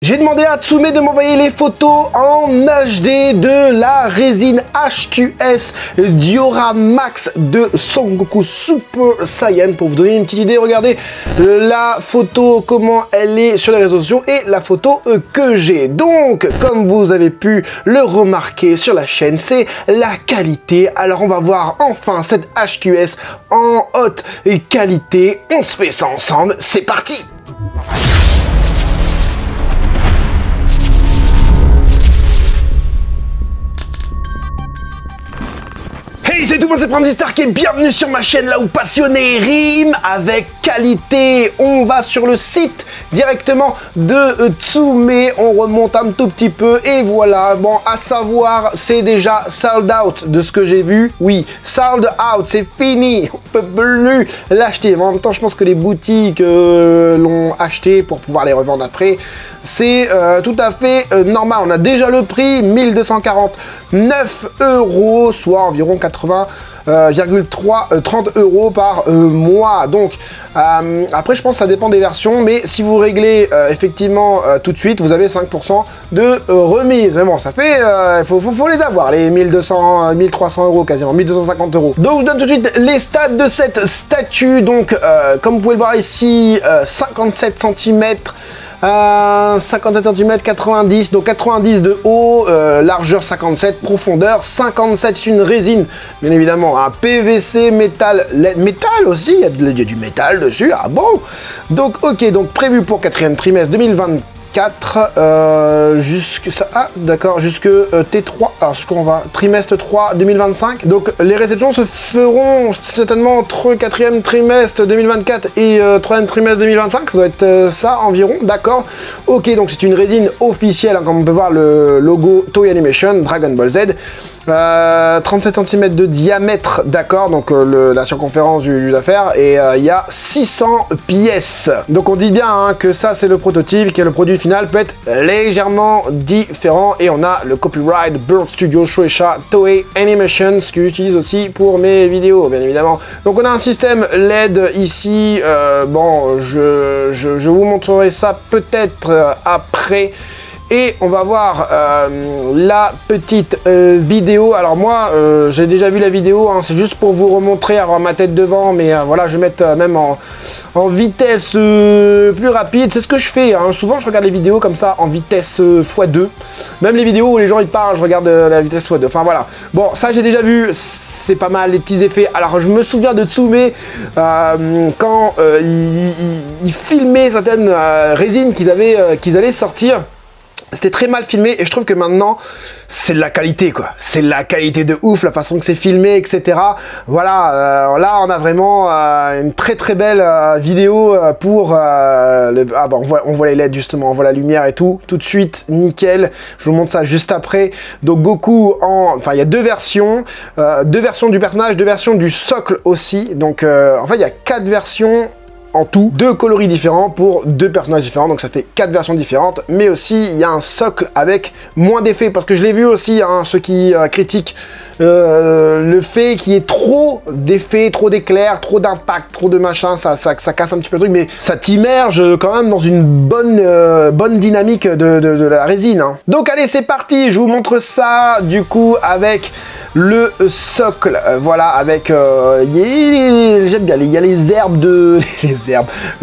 J'ai demandé à Tsume de m'envoyer les photos en HD de la résine HQS Dioramax de Son Goku Super Saiyan. Pour vous donner une petite idée, regardez la photo, comment elle est sur les réseaux sociaux et la photo que j'ai. Donc, comme vous avez pu le remarquer sur la chaîne, c'est la qualité. Alors, on va voir enfin cette HQS en haute qualité. On se fait ça ensemble, c'est parti! Hey, c'est tout le monde, c'est Francis Stark et bienvenue sur ma chaîne là où passionné rime avec qualité. On va sur le site directement de Tsume, on remonte un tout petit peu et voilà. Bon, à savoir, c'est déjà sold out de ce que j'ai vu. Oui, sold out, c'est fini, on peut plus l'acheter. En même temps, je pense que les boutiques l'ont acheté pour pouvoir les revendre après. C'est tout à fait normal. On a déjà le prix, 1249 €, soit environ 80,30 € par mois. Donc après, je pense que ça dépend des versions, mais si vous réglez effectivement tout de suite, vous avez 5% de remise. Mais bon, ça fait, faut les avoir, les 1200, 1300 € quasiment, 1250 €. Donc je vous donne tout de suite les stats de cette statue. Donc comme vous pouvez le voir ici, 57 cm. 57 cm, 90, donc 90 de haut, largeur 57, profondeur 57, c'est une résine, bien évidemment, un PVC, métal, métal aussi, il y a du métal dessus, ah bon? Donc ok, donc prévu pour 4e trimestre 2024, jusque ça, ah d'accord, jusque T3, alors je crois qu'on va trimestre 3 2025. Donc les réceptions se feront certainement entre 4e trimestre 2024 et 3e trimestre 2025, ça doit être ça environ, d'accord. Ok, donc c'est une résine officielle, hein, comme on peut voir le logo Toei Animation Dragon Ball Z. 37 cm de diamètre, d'accord, donc la circonférence du affaire, et il y a 600 pièces. Donc on dit bien hein, que ça c'est le prototype, que le produit final peut être légèrement différent, et on a le copyright Bird Studio Shueisha Toei Animation, ce que j'utilise aussi pour mes vidéos, bien évidemment. Donc on a un système LED ici, bon, je vous montrerai ça peut-être après. Et on va voir la petite vidéo. Alors moi, j'ai déjà vu la vidéo, hein, c'est juste pour vous remontrer, avoir ma tête devant, mais voilà, je vais mettre même en vitesse plus rapide. C'est ce que je fais, hein. Souvent je regarde les vidéos comme ça en vitesse x2. Même les vidéos où les gens ils parlent, je regarde la vitesse x2. Enfin voilà. Bon, ça j'ai déjà vu, c'est pas mal les petits effets. Alors je me souviens de Tsume quand il filmait certaines résines qu'ils allaient sortir. C'était très mal filmé et je trouve que maintenant c'est de la qualité quoi, c'est de la qualité de ouf, la façon que c'est filmé, etc. Voilà, là on a vraiment une très très belle vidéo pour bah, on voit les LED justement, on voit la lumière et tout de suite, nickel. Je vous montre ça juste après. Donc Goku enfin il y a deux versions du personnage, deux versions du socle aussi. Donc en fait il y a 4 versions en tout, 2 coloris différents pour 2 personnages différents, donc ça fait 4 versions différentes, mais aussi il y a un socle avec moins d'effets, parce que je l'ai vu aussi, hein, ceux qui critiquent le fait qu'il y ait trop d'effets, trop d'éclairs, trop d'impact, trop de machin, ça casse un petit peu le truc, mais ça t'immerge quand même dans une bonne dynamique de la résine. Hein. Donc allez, c'est parti, je vous montre ça du coup avec le socle, voilà, avec j'aime bien, il y a les herbes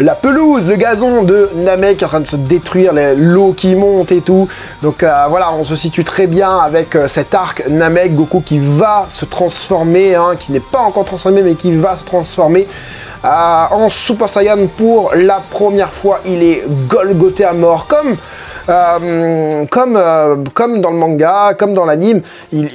la pelouse, le gazon de Namek qui est en train de se détruire, l'eau qui monte et tout. Donc voilà, on se situe très bien avec cet arc Namek, Goku qui va se transformer, hein, qui n'est pas encore transformé mais qui va se transformer en Super Saiyan pour la première fois. Il est golgoté à mort comme dans le manga, comme dans l'anime, il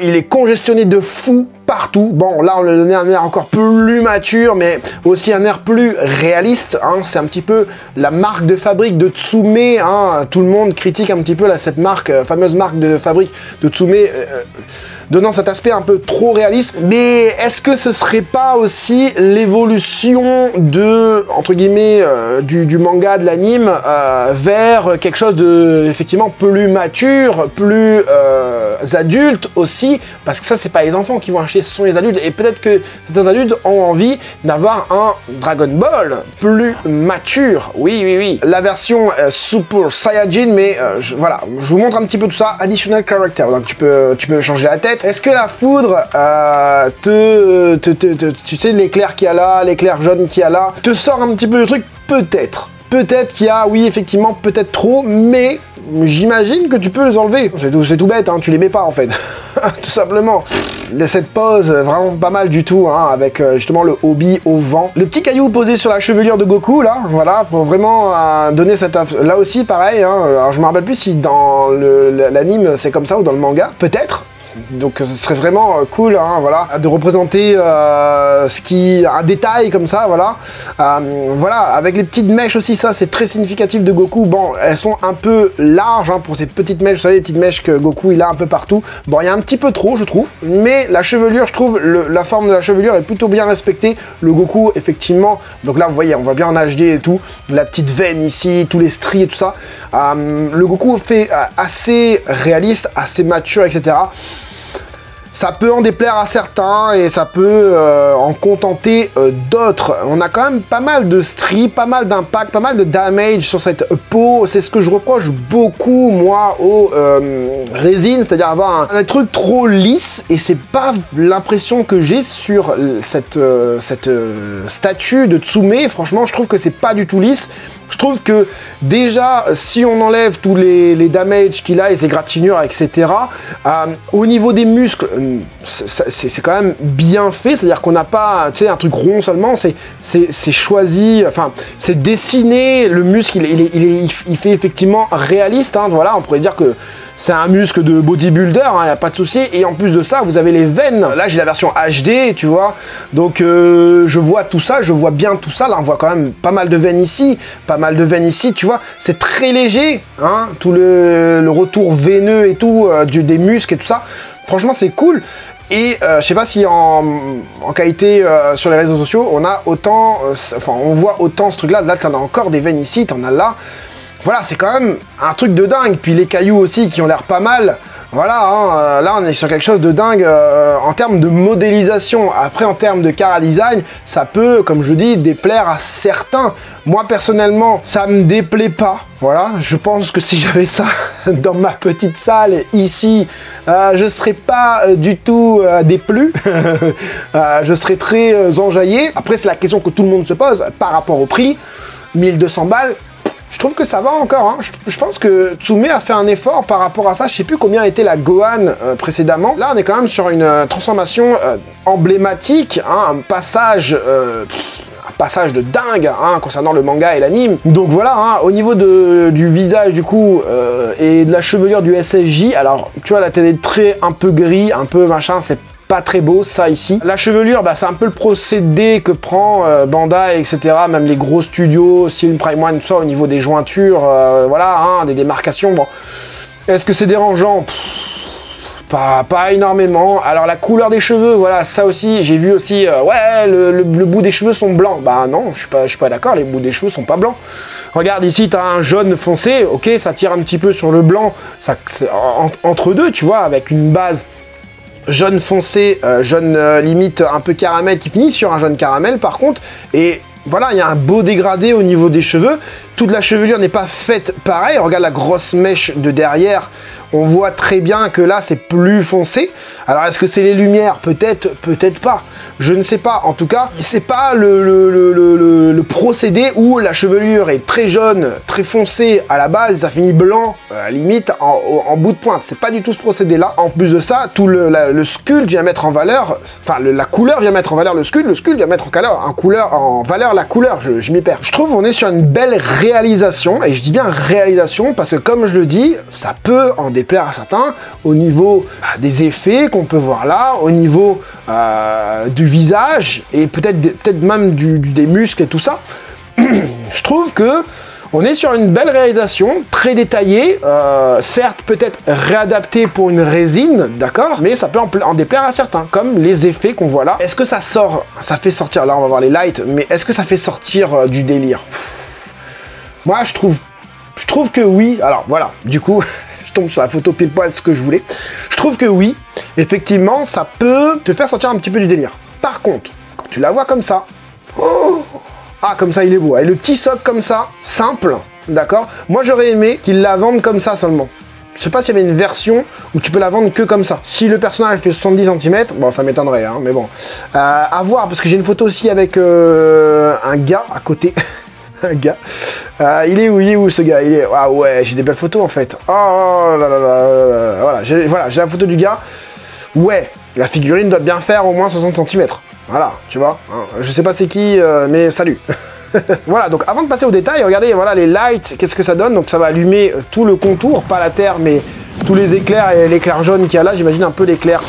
est congestionné de fou partout. Bon, là, on lui a donné un air encore plus mature, mais aussi un air plus réaliste. Hein. C'est un petit peu la marque de fabrique de Tsume. Hein. Tout le monde critique un petit peu là, cette marque, fameuse marque de fabrique de Tsume, donnant cet aspect un peu trop réaliste. Mais est-ce que ce serait pas aussi l'évolution de, entre guillemets, du manga, de l'anime, vers quelque chose de, effectivement, plus mature, plus adultes aussi, parce que ça, c'est pas les enfants qui vont acheter, ce sont les adultes. Et peut-être que certains adultes ont envie d'avoir un Dragon Ball plus mature. Oui, oui, oui. La version Super Saiyajin, mais voilà, je vous montre un petit peu tout ça. Additional character, donc tu peux changer la tête. Est-ce que la foudre tu sais, l'éclair qu'il y a là, l'éclair jaune qu'il y a là, te sort un petit peu le truc? Peut-être. Peut-être qu'il y a, oui, effectivement, peut-être trop, mais j'imagine que tu peux les enlever. C'est tout bête, hein, tu les mets pas en fait. Tout simplement. Cette pose, vraiment pas mal du tout, hein, avec justement le hobby au vent. Le petit caillou posé sur la chevelure de Goku, là, voilà, pour vraiment donner cette... Là aussi, pareil, hein, alors je me rappelle plus si dans l'anime c'est comme ça ou dans le manga, peut-être. Donc ce serait vraiment cool, hein, voilà, de représenter un détail comme ça, voilà. Voilà, avec les petites mèches aussi, ça c'est très significatif de Goku. Bon, elles sont un peu larges, hein, pour ces petites mèches, vous savez, les petites mèches que Goku il a un peu partout. Bon, il y a un petit peu trop, je trouve, mais la chevelure, je trouve, la forme de la chevelure est plutôt bien respectée. Le Goku, effectivement, donc là vous voyez, on voit bien en HD et tout, la petite veine ici, tous les stries et tout ça. Le Goku fait assez réaliste, assez mature, etc. Ça peut en déplaire à certains et ça peut en contenter d'autres. On a quand même pas mal de stries, pas mal d'impact, pas mal de damage sur cette peau. C'est ce que je reproche beaucoup, moi, aux résines, c'est-à-dire avoir un truc trop lisse, et c'est pas l'impression que j'ai sur cette statue de Tsume. Franchement, je trouve que c'est pas du tout lisse. Je trouve que déjà, si on enlève tous les damages qu'il a et ses gratinures, etc., au niveau des muscles, c'est quand même bien fait. C'est-à-dire qu'on n'a pas, tu sais, un truc rond seulement, c'est choisi, enfin, c'est dessiné, le muscle, il fait effectivement réaliste, hein, voilà, on pourrait dire que c'est un muscle de bodybuilder, il n'y a pas de souci. Et en plus de ça, vous avez les veines. Là, j'ai la version HD, tu vois. Donc, je vois tout ça, je vois bien tout ça. Là, on voit quand même pas mal de veines ici, tu vois. C'est très léger, hein, tout le retour veineux et tout, des muscles et tout ça. Franchement, c'est cool. Et je sais pas si en qualité sur les réseaux sociaux, on a autant, enfin, on voit autant ce truc-là. Là, t'en as encore des veines ici, t'en as là. Voilà, c'est quand même un truc de dingue. Puis les cailloux aussi qui ont l'air pas mal. Voilà, hein, là on est sur quelque chose de dingue en termes de modélisation. Après, en termes de cara design, ça peut, comme je dis, déplaire à certains. Moi personnellement, ça me déplaît pas. Voilà, je pense que si j'avais ça dans ma petite salle ici, je serais pas du tout déplu. Je serais très enjaillé. Après, c'est la question que tout le monde se pose par rapport au prix. 1200 balles. Je trouve que ça va encore, hein. Je pense que Tsume a fait un effort par rapport à ça. Je sais plus combien était la Gohan précédemment. Là, on est quand même sur une transformation emblématique, hein, un passage de dingue, hein, concernant le manga et l'anime. Donc voilà, hein, au niveau du visage du coup et de la chevelure du SSJ, alors tu vois, là t'as des traits un peu gris, un peu machin, c'est pas très beau, ça ici. La chevelure, bah, c'est un peu le procédé que prend Bandai, etc. Même les gros studios, style Prime One, tout ça, au niveau des jointures, voilà, hein, des démarcations. Bon, est-ce que c'est dérangeant? Pas énormément. Alors la couleur des cheveux, voilà, ça aussi, j'ai vu aussi, ouais, le bout des cheveux sont blancs. Bah non, je suis pas d'accord, les bouts des cheveux sont pas blancs. Regarde ici, tu as un jaune foncé, ok, ça tire un petit peu sur le blanc, ça, entre deux, tu vois, avec une base jaune foncé, jaune limite un peu caramel qui finit sur un jaune caramel par contre, et voilà, il y a un beau dégradé au niveau des cheveux. Toute la chevelure n'est pas faite pareil. Regarde la grosse mèche de derrière, on voit très bien que là c'est plus foncé. Alors est-ce que c'est les lumières? Peut-être, peut-être pas. Je ne sais pas. En tout cas, c'est pas le procédé où la chevelure est très jaune, très foncée à la base, ça finit blanc, limite en bout de pointe. C'est pas du tout ce procédé-là. En plus de ça, tout le sculpt vient mettre en valeur, enfin la couleur vient mettre en valeur le sculpt vient mettre en valeur la couleur. Je m'y perds. Je trouve qu'on est sur une belle réalisation, et je dis bien réalisation parce que comme je le dis, ça peut en déplaire à certains au niveau des effets qu'on peut voir là, au niveau du visage et peut-être même des muscles et tout ça. Je trouve que on est sur une belle réalisation, très détaillée, certes peut-être réadaptée pour une résine, d'accord, mais ça peut en déplaire à certains, comme les effets qu'on voit là. Est-ce que ça sort, ça fait sortir, là on va voir les lights, mais est-ce que ça fait sortir du délire? Moi je trouve que oui. Alors voilà, du coup, je tombe sur la photo pile poil ce que je voulais. Je trouve que oui, effectivement, ça peut te faire sortir un petit peu du délire. Par contre, quand tu la vois comme ça, oh, ah, comme ça, il est beau. Et le petit socle comme ça, simple, d'accord. Moi, j'aurais aimé qu'ils la vendent comme ça seulement. Je sais pas s'il y avait une version où tu peux la vendre que comme ça. Si le personnage fait 70 cm, bon, ça m'étonnerait, hein, mais bon. À voir, parce que j'ai une photo aussi avec un gars à côté. Un gars. Il est où ce gars? Il est... Ah ouais, j'ai des belles photos en fait. Oh là là là. Voilà, j'ai la photo du gars. Ouais, la figurine doit bien faire au moins 60 cm. Voilà, tu vois. Hein. Je sais pas c'est qui, mais salut. Voilà, donc avant de passer au détail, regardez, voilà les lights, qu'est-ce que ça donne. Donc ça va allumer tout le contour, pas la terre, mais tous les éclairs et l'éclair jaune qu'il y a là. J'imagine un peu l'éclair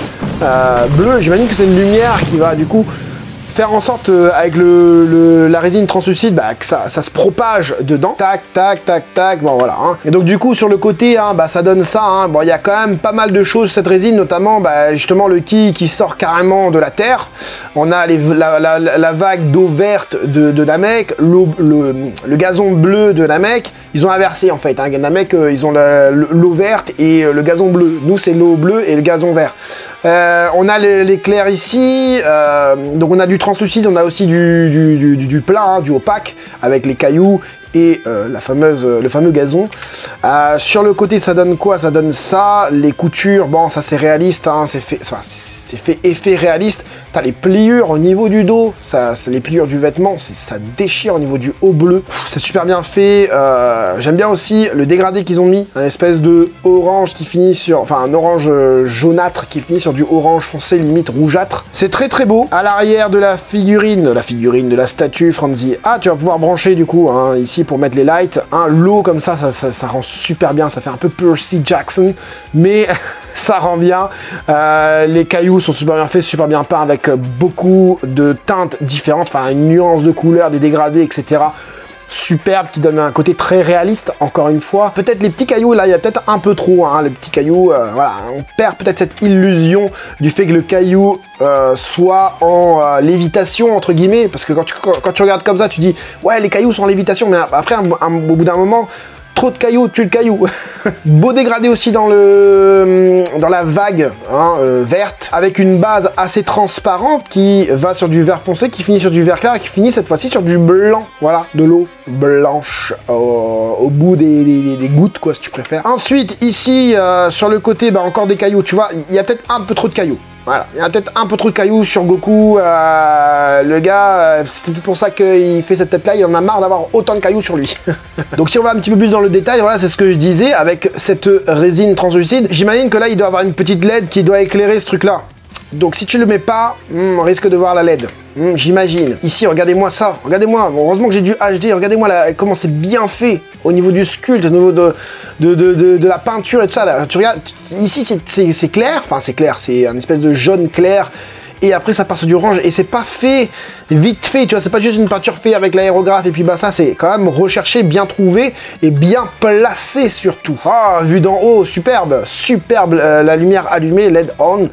bleu. J'imagine que c'est une lumière qui va du coup faire en sorte avec la résine translucide bah, que ça se propage dedans. Tac, tac, tac, tac, bon voilà. Hein. Et donc du coup sur le côté, hein, bah, ça donne ça. Hein. Bon, il y a quand même pas mal de choses cette résine, notamment bah, justement le qui sort carrément de la terre. On a la vague d'eau verte de Namek, le gazon bleu de Namek. Ils ont inversé en fait. Hein. Namek, ils ont l'eau verte et le gazon bleu. Nous c'est l'eau bleue et le gazon vert. On a l'éclair ici, donc on a du translucide, on a aussi du plat, hein, du opaque, avec les cailloux et le fameux gazon. Sur le côté, ça donne quoi? Ça donne ça, les coutures, bon ça c'est réaliste, hein, c'est fait effet réaliste. T'as les pliures au niveau du dos, les pliures du vêtement, ça déchire au niveau du haut bleu. C'est super bien fait. J'aime bien aussi le dégradé qu'ils ont mis, un espèce de orange qui finit sur, enfin un orange jaunâtre qui finit sur du orange foncé limite rougeâtre. C'est très très beau. À l'arrière de la figurine de la statue Franzi. Ah, tu vas pouvoir brancher du coup hein, ici pour mettre les lights. Hein, l'eau comme ça rend super bien. Ça fait un peu Percy Jackson, mais ça rend bien. Les cailloux sont super bien faits, super bien peints avec beaucoup de teintes différentes, enfin une nuance de couleurs, des dégradés, etc. Superbe, qui donne un côté très réaliste, encore une fois. Peut-être les petits cailloux, là, il y a peut-être un peu trop, hein, les petits cailloux, voilà, on perd peut-être cette illusion du fait que le caillou soit en lévitation, entre guillemets, parce que quand tu regardes comme ça, tu dis, ouais, les cailloux sont en lévitation, mais après, au bout d'un moment, trop de cailloux, tue le caillou. Beau dégradé aussi dans la vague hein, verte, avec une base assez transparente qui va sur du vert foncé, qui finit sur du vert clair, et qui finit cette fois-ci sur du blanc. Voilà, de l'eau blanche au bout des gouttes, quoi, si tu préfères. Ensuite, ici, sur le côté, bah, encore des cailloux. Tu vois, il y a peut-être un peu trop de cailloux. Voilà, il y a peut-être un peu trop de cailloux sur Goku. Le gars, c'est peut-être pour ça qu'il fait cette tête-là. Il en a marre d'avoir autant de cailloux sur lui. Donc si on va un petit peu plus dans le détail, voilà, c'est ce que je disais avec cette résine translucide. J'imagine que là, il doit avoir une petite LED qui doit éclairer ce truc-là. Donc si tu le mets pas, on risque de voir la LED. J'imagine. Ici, regardez-moi ça. Regardez-moi. Bon, heureusement que j'ai du HD. Regardez-moi comment c'est bien fait au niveau du sculpte, au niveau de la peinture et tout ça. Là. Tu regardes. Ici, c'est clair. Enfin, c'est clair. C'est un espèce de jaune clair. Et après, ça part sur du orange. Et c'est pas fait vite fait. Tu vois, c'est pas juste une peinture faite avec l'aérographe et puis bah ça, c'est quand même recherché, bien trouvé et bien placé surtout. Ah, vu d'en haut, superbe. Superbe. La lumière allumée, LED on.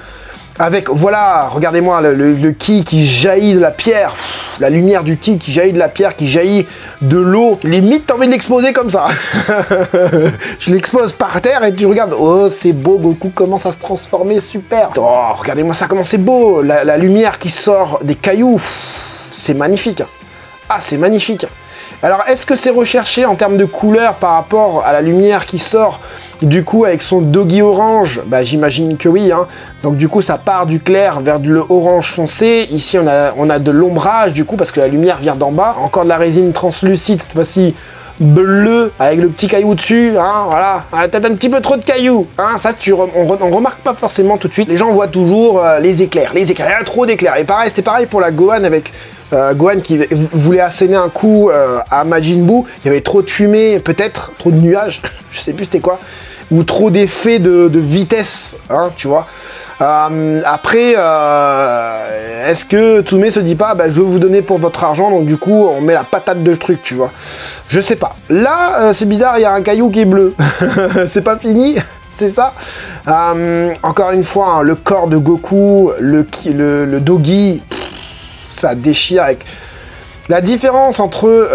Avec, voilà, regardez-moi, le ki qui jaillit de la pierre. La lumière du ki qui jaillit de la pierre, qui jaillit de l'eau. Limite, t'as envie de l'exposer comme ça. Je l'expose par terre et tu regardes. Oh, c'est beau, Goku commence à se transformer, super. Oh, regardez-moi ça, comment c'est beau. La lumière qui sort des cailloux. C'est magnifique. Ah, c'est magnifique. Alors, est-ce que c'est recherché en termes de couleur par rapport à la lumière qui sort du coup avec son doggy orange? Bah, j'imagine que oui. Hein. Donc du coup, ça part du clair vers le orange foncé. Ici, on a de l'ombrage du coup parce que la lumière vient d'en bas. Encore de la résine translucide, cette fois-ci bleu avec le petit caillou dessus. Hein, voilà, peut-être un petit peu trop de cailloux. Hein, ça, on remarque pas forcément tout de suite. Les gens voient toujours les éclairs. Il y a trop d'éclairs. Et pareil, c'était pareil pour la Gohan avec... Gohan qui voulait asséner un coup à Majin Buu, il y avait trop de fumée, peut-être, trop de nuages, je sais plus c'était quoi, ou trop d'effets de vitesse, hein, tu vois. Après, est-ce que Tsume se dit pas, bah, je veux vous donner pour votre argent, donc du coup, on met la patate de truc, tu vois. Je sais pas. Là, c'est bizarre, il y a un caillou qui est bleu. C'est pas fini. C'est ça. Encore une fois, hein, le corps de Goku, le doggy, ça déchire avec La différence entre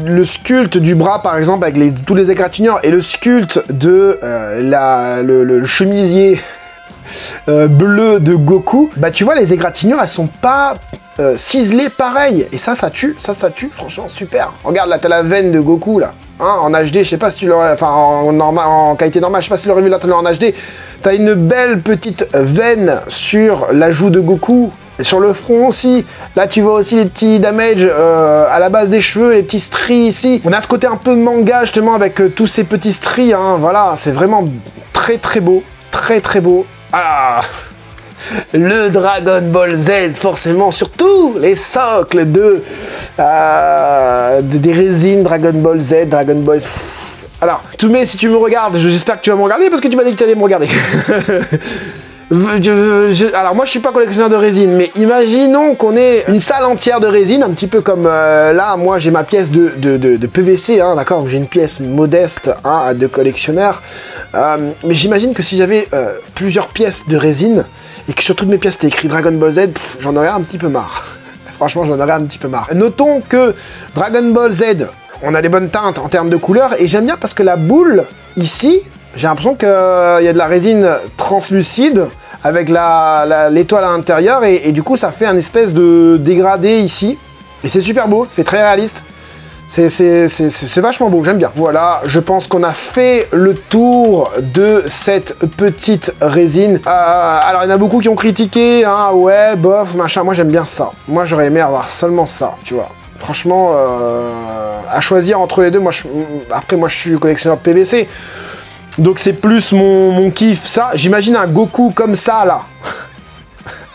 le sculpte du bras, par exemple, avec tous les égratignures, et le sculpte de le chemisier bleu de Goku, bah tu vois, les égratignures, elles sont pas ciselées pareil. Et ça tue, franchement, super. Regarde, là, t'as la veine de Goku, là. Hein, en HD, je sais pas si tu l'aurais... Enfin, en qualité normale, je sais pas si tu l'aurais vu là, en HD. T'as une belle petite veine sur la joue de Goku. Et sur le front aussi. Là, tu vois aussi les petits damage à la base des cheveux, les petits stries ici. On a ce côté un peu manga, justement, avec tous ces petits stries. Hein, voilà, c'est vraiment très, très beau. Très, très beau. Ah, le Dragon Ball Z, forcément, surtout les socles des résines Dragon Ball Z, Dragon Ball... Alors, Toumé, si tu me regardes, j'espère que tu vas me regarder, parce que tu m'as dit que tu allais me regarder. Alors moi je suis pas collectionneur de résine, mais imaginons qu'on ait une salle entière de résine, un petit peu comme là, moi j'ai ma pièce de PVC, hein, d'accord, j'ai une pièce modeste hein, de collectionneur, mais j'imagine que si j'avais plusieurs pièces de résine, et que sur toutes mes pièces c'était écrit Dragon Ball Z, j'en aurais un petit peu marre. Franchement, j'en aurais un petit peu marre. Notons que Dragon Ball Z, on a les bonnes teintes en termes de couleurs, et j'aime bien parce que la boule, ici, j'ai l'impression qu'il y a de la résine translucide, avec l'étoile à l'intérieur, et du coup ça fait un espèce de dégradé ici, et c'est super beau, ça fait très réaliste, c'est vachement beau, j'aime bien. Voilà, je pense qu'on a fait le tour de cette petite résine. Alors il y en a beaucoup qui ont critiqué, hein, ouais, bof, machin, moi j'aime bien ça, moi j'aurais aimé avoir seulement ça, tu vois. Franchement, à choisir entre les deux, après moi je suis collectionneur de PVC, donc c'est plus mon kiff, ça. J'imagine un Goku comme ça, là.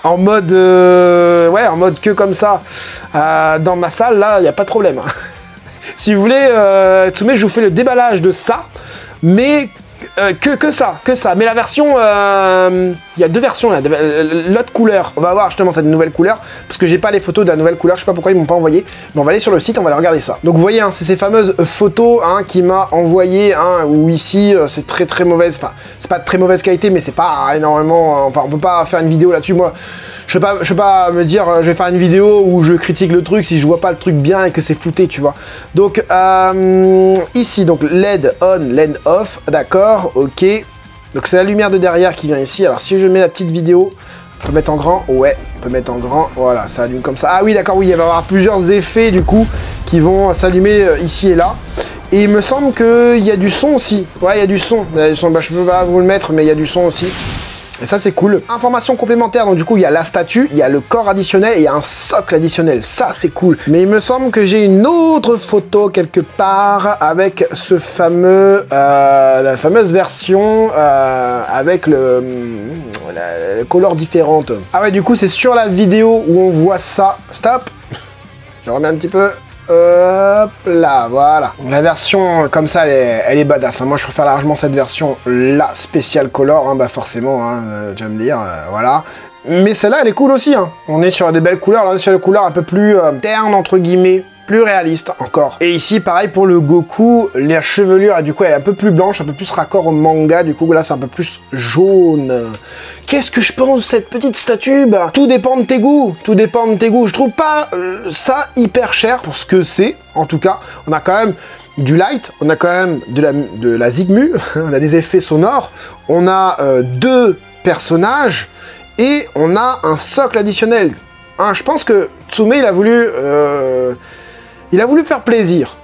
En mode... ouais, en mode que comme ça. Dans ma salle, là, il n'y a pas de problème. Si vous voulez, Tsume, je vous fais le déballage de ça. Mais que ça. Mais la version... Il y a deux versions, là. L'autre couleur. On va voir justement cette nouvelle couleur. Parce que j'ai pas les photos de la nouvelle couleur. Je sais pas pourquoi ils m'ont pas envoyé. Mais on va aller sur le site, on va aller regarder ça. Donc vous voyez, hein, c'est ces fameuses photos hein, qu'il m'a envoyé. Hein, où ici, c'est très mauvaise. Enfin, c'est pas de très mauvaise qualité, mais c'est pas énormément... Enfin, on peut pas faire une vidéo là-dessus. Moi, je peux pas me dire, je vais faire une vidéo où je critique le truc si je vois pas le truc bien et que c'est flouté, tu vois. Donc, ici, donc LED on, LED off. D'accord, ok. Donc c'est la lumière de derrière qui vient ici. Alors si je mets la petite vidéo, on peut mettre en grand. Ouais, on peut mettre en grand. Voilà, ça allume comme ça. Ah oui, d'accord, oui, il va y avoir plusieurs effets du coup qui vont s'allumer ici et là. Et il me semble qu'il y a du son aussi. Ouais, il y a du son. Bah, je peux pas vous le mettre, mais il y a du son aussi. Et ça c'est cool. Information complémentaire, donc du coup il y a la statue, il y a le corps additionnel et il y a un socle additionnel. Ça c'est cool. Mais il me semble que j'ai une autre photo quelque part avec ce fameux, la fameuse version avec la couleur différente. Ah ouais, du coup c'est sur la vidéo où on voit ça. Stop. Je remets un petit peu. Hop là, voilà. La version comme ça, elle est badass. Hein. Moi, je préfère largement cette version, la spéciale color. Hein, bah forcément, hein, tu vas me dire, voilà. Mais celle-là, elle est cool aussi. Hein. On est sur des belles couleurs. Là, on est sur des couleurs un peu plus ternes, entre guillemets. Plus réaliste encore. Et ici, pareil pour le Goku, la chevelure, du coup, elle est un peu plus blanche, un peu plus raccord au manga. Du coup, là, c'est un peu plus jaune. Qu'est-ce que je pense de cette petite statue? Bah, tout dépend de tes goûts. Tout dépend de tes goûts. Je trouve pas ça hyper cher pour ce que c'est. En tout cas, on a quand même du light, on a quand même de la zigmu, on a des effets sonores, on a deux personnages et on a un socle additionnel. Hein, je pense que Tsume, il a voulu faire plaisir,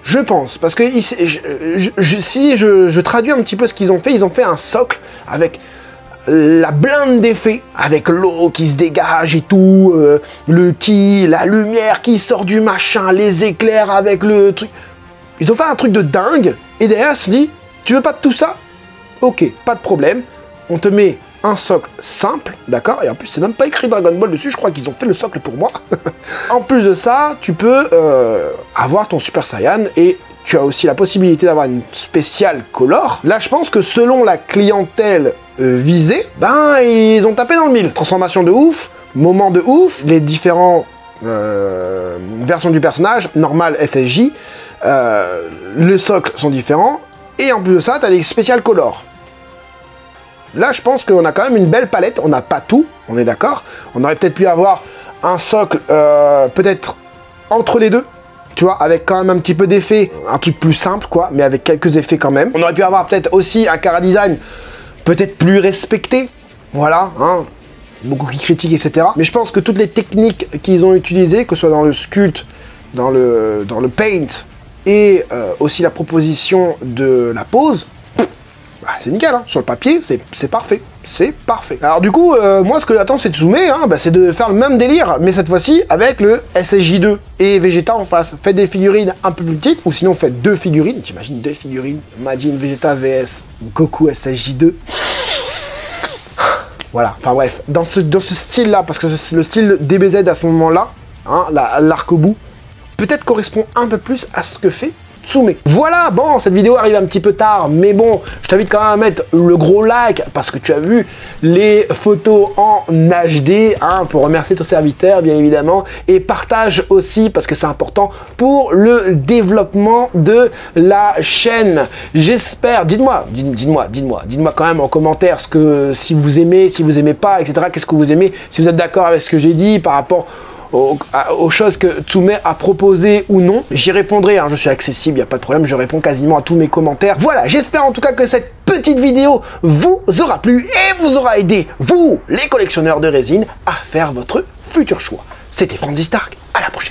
je pense, parce que si je traduis un petit peu ce qu'ils ont fait un socle avec la blinde d'effets, avec l'eau qui se dégage et tout, la lumière qui sort du machin, les éclairs avec le truc. Ils ont fait un truc de dingue, et derrière, se dit, tu veux pas de tout ça? Ok, pas de problème, on te met un socle simple, d'accord? Et en plus, c'est même pas écrit Dragon Ball dessus, je crois qu'ils ont fait le socle pour moi. En plus de ça, tu peux avoir ton Super Saiyan, et tu as aussi la possibilité d'avoir une spéciale color. Là, je pense que selon la clientèle visée, ben, ils ont tapé dans le mille. Transformation de ouf, moment de ouf, les différents versions du personnage, normal, SSJ, le socle sont différents, et en plus de ça, tu as des spéciales color. Là, je pense qu'on a quand même une belle palette. On n'a pas tout, on est d'accord. On aurait peut-être pu avoir un socle peut-être entre les deux. Tu vois, avec quand même un petit peu d'effet, un truc plus simple quoi, mais avec quelques effets quand même. On aurait pu avoir peut-être aussi un chara design peut-être plus respecté, voilà, hein, beaucoup qui critiquent, etc. Mais je pense que toutes les techniques qu'ils ont utilisées, que ce soit dans le sculpt, dans le paint, et aussi la proposition de la pose, bah, c'est nickel, hein. Sur le papier, c'est parfait. C'est parfait. Alors du coup, moi ce que j'attends c'est de zoomer, hein, bah, c'est de faire le même délire, mais cette fois-ci avec le SSJ2 et Vegeta en face. Faites des figurines un peu plus petites, ou sinon faites deux figurines. T'imagines deux figurines, Majin Vegeta vs Goku SSJ2. Voilà, enfin bref, dans ce style-là, parce que le style DBZ à ce moment-là, hein, l'arc-bout, peut-être correspond un peu plus à ce que fait Tsume. Voilà, bon, cette vidéo arrive un petit peu tard, mais bon, je t'invite quand même à mettre le gros like, parce que tu as vu les photos en HD, hein, pour remercier ton serviteur, bien évidemment, et partage aussi, parce que c'est important pour le développement de la chaîne. J'espère, dites-moi quand même en commentaire si vous aimez pas, etc., qu'est-ce que vous aimez, si vous êtes d'accord avec ce que j'ai dit par rapport aux choses que Tsume a proposées ou non. J'y répondrai, hein, je suis accessible, il n'y a pas de problème, je réponds quasiment à tous mes commentaires. Voilà, j'espère en tout cas que cette petite vidéo vous aura plu et vous aura aidé, vous, les collectionneurs de résine, à faire votre futur choix. C'était Franzy Stark, à la prochaine.